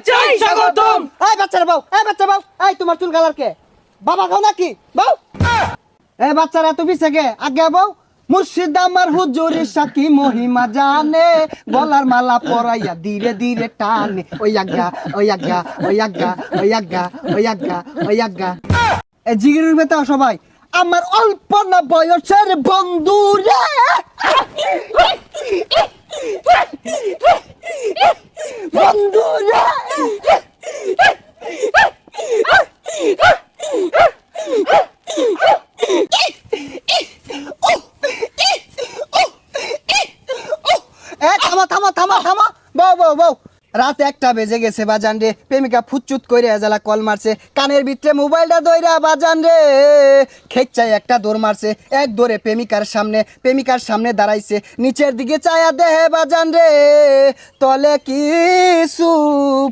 চাই স্বাগতম। এই বাচ্চারা বউ, এই বাচ্চা বউ, এই তোমার চুল কালার কে? বাবা খাও নাকি বউ? এই বাচ্চারা এত পিছে কে? আগে বউ। মুর্শিদ আমার হুজুরের সাকি মহিমা জানে, গলার মালা পরাইয়া ধীরে ধীরে টানে। ওই আজ্ঞা, ওই আজ্ঞা, ওই আজ্ঞা, ওই আজ্ঞা, ওই আজ্ঞা, ওই আজ্ঞা। এই জিগিরের ভেতর সবাই আমার অল্প না বয়সের বন্ধু রে। বন্ধু রে। থামা থামা থামা থামা, বউ বউ বউ। রাত 1টা বেজে গেছে বাজান রে, প্রেমিকা ফুচুত কইরে এজালা কল মারছে, কানের ভিতরে মোবাইলটা দইরা বাজান রে খেচ্চাই একটা দৌড় মারছে, এক দৌড়ে প্রেমিকার সামনে দাঁড়াইছে, নিচের দিকে চায়া দেহে বাজান রে তলে কিছু